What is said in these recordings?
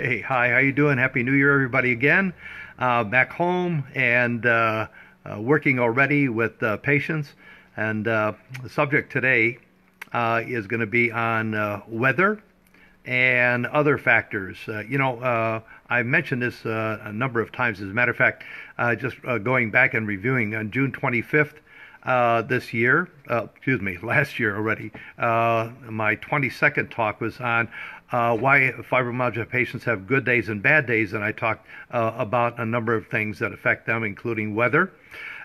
Hey, hi, how you doing? Happy New Year, everybody, again. Back home and working already with patients. And the subject today is going to be on weather and other factors. I mentioned this a number of times. As a matter of fact, just going back and reviewing on June 25th this year, excuse me, last year already, my 22nd talk was on why fibromyalgia patients have good days and bad days, and I talked about a number of things that affect them, including weather.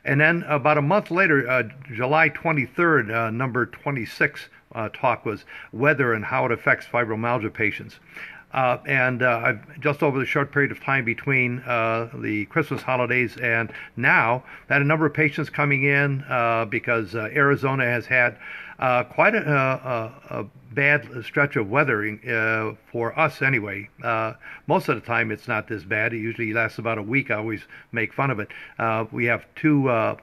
And then about a month later, July 23rd, number 26 talk was weather and how it affects fibromyalgia patients. I've just over the short period of time between the Christmas holidays and now had a number of patients coming in because Arizona has had quite a bad stretch of weather for us anyway. Most of the time it's not this bad. It usually lasts about a week. I always make fun of it. We have two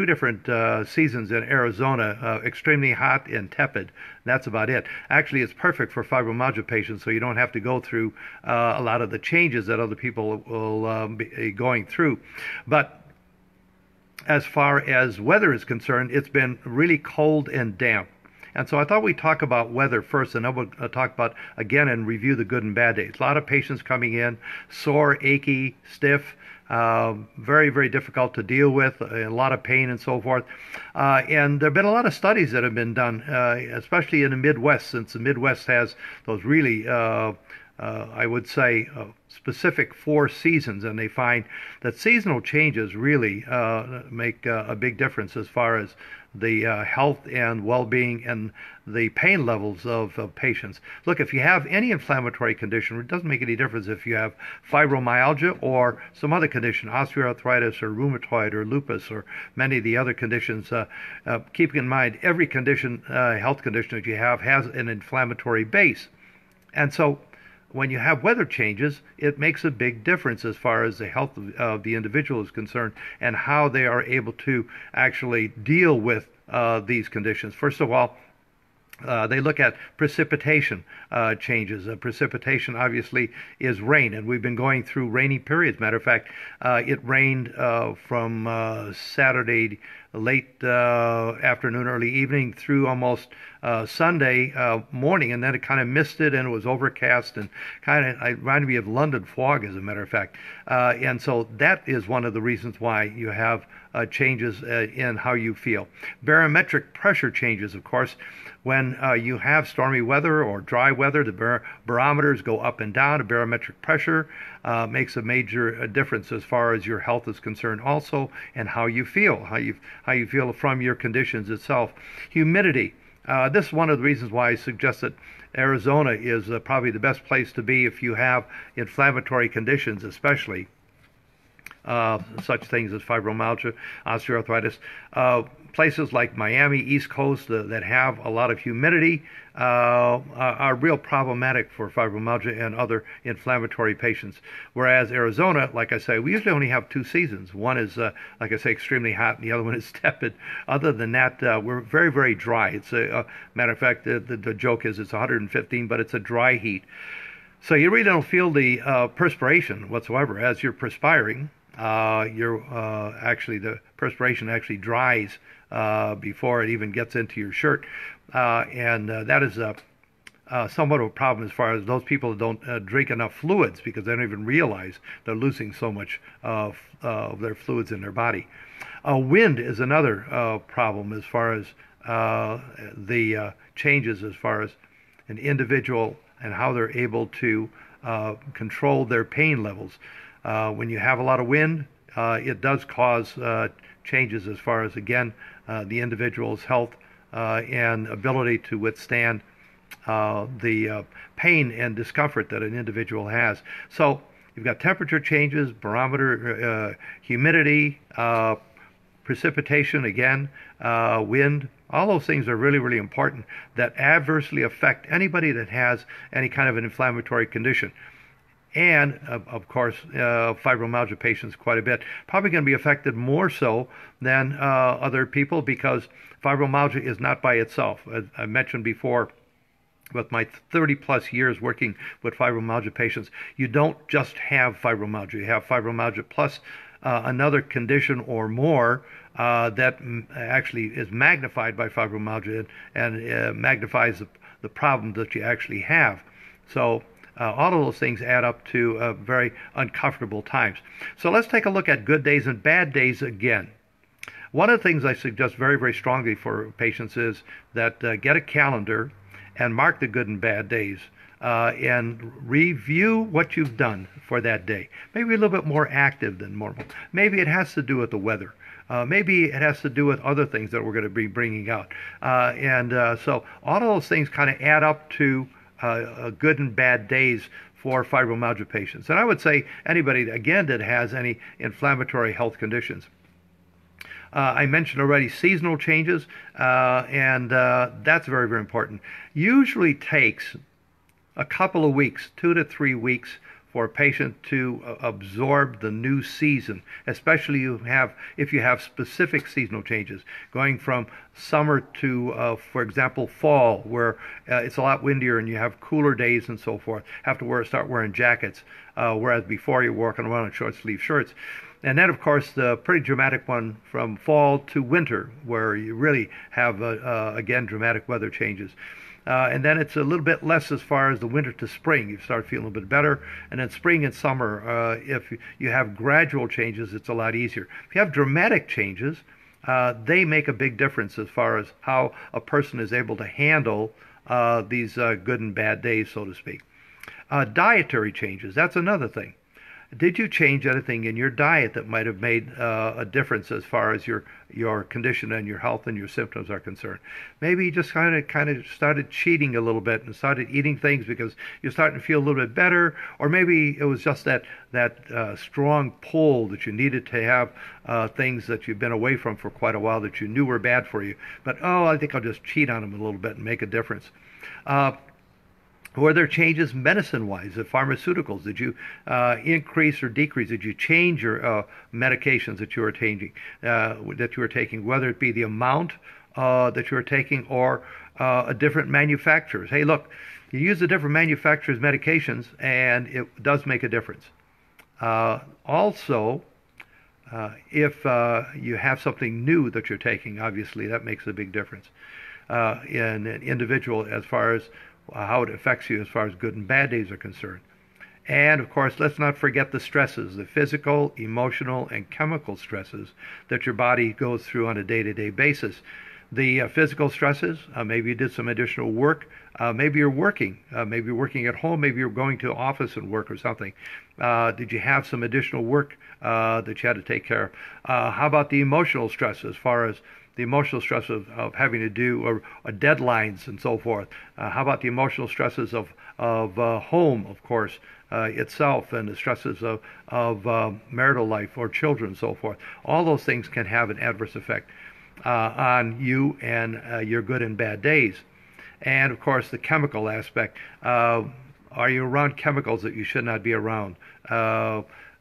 different seasons in Arizona, extremely hot and tepid. That's about it. Actually, it's perfect for fibromyalgia patients, so you don't have to go through a lot of the changes that other people will be going through. But as far as weather is concerned, it's been really cold and damp. And so I thought we'd talk about weather first, and then we'll talk about, again, and review the good and bad days. A lot of patients coming in, sore, achy, stiff, very, very difficult to deal with, a lot of pain and so forth. And there have been a lot of studies that have been done, especially in the Midwest, since the Midwest has those really I would say, specific 4 seasons, and they find that seasonal changes really make a big difference as far as the health and well-being and the pain levels of patients. Look, if you have any inflammatory condition, it doesn't make any difference if you have fibromyalgia or some other condition, osteoarthritis or rheumatoid or lupus or many of the other conditions. Keep in mind, every condition, health condition that you have has an inflammatory base. And so when you have weather changes, it makes a big difference as far as the health of the individual is concerned and how they are able to actually deal with these conditions. First of all, they look at precipitation changes. Precipitation obviously is rain, and we've been going through rainy periods. Matter of fact, it rained from Saturday late afternoon, early evening through almost Sunday morning, and then it kind of misted and it was overcast and kind of it reminded me of London fog, as a matter of fact. And so that is one of the reasons why you have changes in how you feel. Barometric pressure changes, of course. When you have stormy weather or dry weather, the barometers go up and down. The barometric pressure makes a major difference as far as your health is concerned also, and how you feel, how you feel from your conditions itself. Humidity. This is one of the reasons why I suggest that Arizona is probably the best place to be if you have inflammatory conditions, especially such things as fibromyalgia, osteoarthritis. Places like Miami, East Coast, that have a lot of humidity are real problematic for fibromyalgia and other inflammatory patients. Whereas Arizona, like I say, we usually only have 2 seasons. One is, like I say, extremely hot, and the other one is tepid. Other than that, we're very, very dry. It's a matter of fact, the joke is it's 115, but it's a dry heat. So you really don't feel the perspiration whatsoever as you're perspiring. Actually, the perspiration actually dries before it even gets into your shirt, and that is somewhat of a problem as far as those people that don't drink enough fluids, because they don't even realize they're losing so much of their fluids in their body. Wind is another problem as far as the changes as far as an individual and how they're able to control their pain levels. When you have a lot of wind, it does cause changes as far as, again, the individual's health and ability to withstand the pain and discomfort that an individual has. So you've got temperature changes, barometer, humidity, precipitation, again, wind. All those things are really, really important that adversely affect anybody that has any kind of an inflammatory condition. And, of course, fibromyalgia patients quite a bit. Probably going to be affected more so than other people, because fibromyalgia is not by itself. As I mentioned before, with my 30 plus years working with fibromyalgia patients, you don't just have fibromyalgia. You have fibromyalgia plus another condition or more that actually is magnified by fibromyalgia and magnifies the problem that you actually have. So all of those things add up to very uncomfortable times. So let's take a look at good days and bad days again. One of the things I suggest very, very strongly for patients is that get a calendar and mark the good and bad days and review what you've done for that day. Maybe a little bit more active than normal. Maybe it has to do with the weather. Maybe it has to do with other things that we're going to be bringing out. So all of those things kind of add up to good and bad days for fibromyalgia patients. And I would say anybody, again, that has any inflammatory health conditions. I mentioned already seasonal changes, and that's very, very important. Usually takes a couple of weeks, 2 to 3 weeks, for a patient to absorb the new season, especially if you have specific seasonal changes, going from summer to, for example, fall, where it's a lot windier and you have cooler days and so forth. Have to start wearing jackets, whereas before you're walking around in short sleeve shirts. And then, of course, the pretty dramatic one from fall to winter, where you really have, again, dramatic weather changes. And then it's a little bit less as far as the winter to spring. You start feeling a little bit better. And then spring and summer, if you have gradual changes, it's a lot easier. If you have dramatic changes, they make a big difference as far as how a person is able to handle these good and bad days, so to speak. Dietary changes, that's another thing. Did you change anything in your diet that might have made a difference as far as your condition and your health and your symptoms are concerned? Maybe you just kind of started cheating a little bit and started eating things because you're starting to feel a little bit better, or maybe it was just that strong pull that you needed to have things that you've been away from for quite a while that you knew were bad for you. But I think I'll just cheat on them a little bit and make a difference. Were there changes medicine-wise, the pharmaceuticals? Did you increase or decrease? Did you change your medications that you were taking, whether it be the amount that you were taking or a different manufacturers? Hey, look, you use a different manufacturer's medications, and it does make a difference. Also, if you have something new that you're taking, obviously that makes a big difference in an individual as far as how it affects you as far as good and bad days are concerned. And of course, let's not forget the stresses, the physical, emotional, and chemical stresses that your body goes through on a day-to-day basis. The physical stresses, maybe you did some additional work, maybe you're working at home, maybe you're going to office and work or something. Did you have some additional work that you had to take care of? How about the emotional stress as far as the emotional stress of having to do or deadlines and so forth? How about the emotional stresses of home, of course, itself, and the stresses of marital life or children and so forth? All those things can have an adverse effect on you and your good and bad days. And of course, the chemical aspect. Are you around chemicals that you should not be around?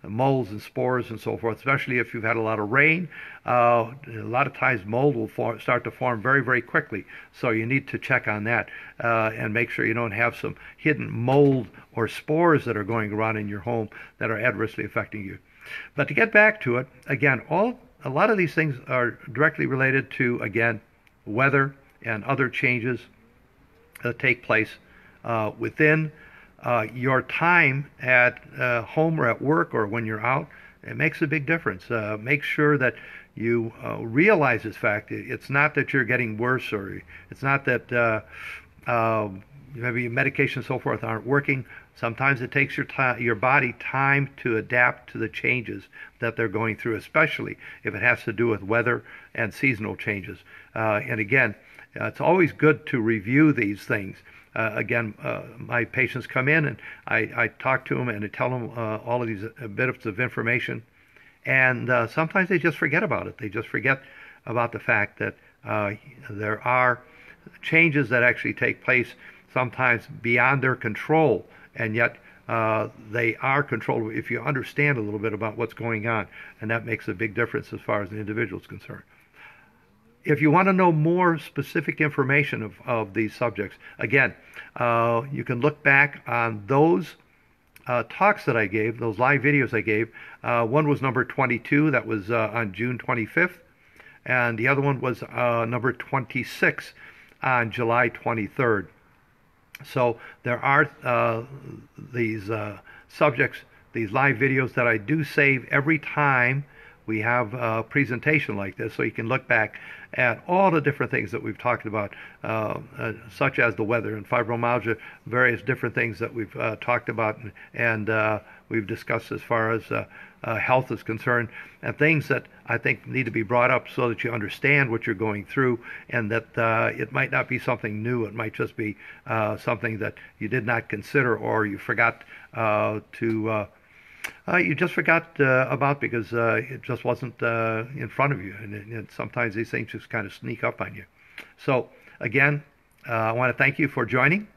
Molds and spores and so forth, especially if you've had a lot of rain. A lot of times mold will start to form very, very quickly. So you need to check on that and make sure you don't have some hidden mold or spores that are going around in your home that are adversely affecting you. But to get back to it, again, a lot of these things are directly related to, again, weather and other changes that take place within your time at home or at work or when you're out. It makes a big difference. Make sure that you realize this fact. It's not that you're getting worse, or it's not that maybe medication and so forth aren't working. Sometimes it takes your body time to adapt to the changes that they're going through, especially if it has to do with weather and seasonal changes. And again, it's always good to review these things. My patients come in and I talk to them and I tell them all of these bits of information, and sometimes they just forget about it. They just forget about the fact that there are changes that actually take place sometimes beyond their control, and yet they are controlled if you understand a little bit about what's going on, and that makes a big difference as far as the individual is concerned. if you want to know more specific information of these subjects, again, you can look back on those talks that I gave, those live videos I gave. One was number 22, that was on June 25th, and the other one was number 26 on July 23rd. So there are these subjects, these live videos that I do save every time we have a presentation like this, so you can look back at all the different things that we've talked about, such as the weather and fibromyalgia, various different things that we've talked about and we've discussed as far as health is concerned, and things that I think need to be brought up so that you understand what you're going through, and that it might not be something new. It might just be something that you did not consider, or you forgot about because it just wasn't in front of you. And sometimes these things just kind of sneak up on you. So again, I want to thank you for joining.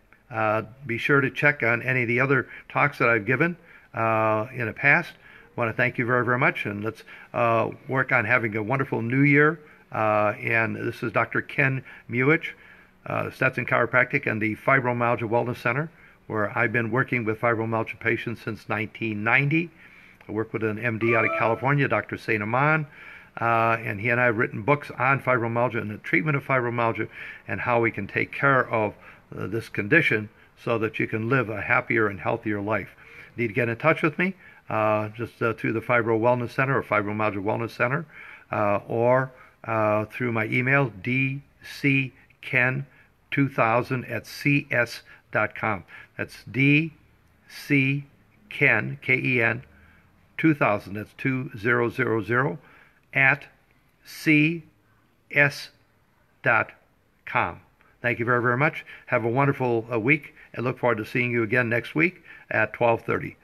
Be sure to check on any of the other talks that I've given in the past. I want to thank you very, very much, and let's work on having a wonderful new year. And this is Dr. Ken Muich, Stetson Chiropractic and the Fibromyalgia Wellness Center, where I've been working with fibromyalgia patients since 1990. I work with an MD out of California, Dr. Saint Aman, and he and I have written books on fibromyalgia and the treatment of fibromyalgia and how we can take care of this condition so that you can live a happier and healthier life. Need to get in touch with me, just through the Fibro Wellness Center or Fibromyalgia Wellness Center, or through my email, dcken2000@cs.com. That's dcken, Ken, 2000, that's 2000, at cs.com. Thank you very, very much. Have a wonderful week, and look forward to seeing you again next week at 12:30.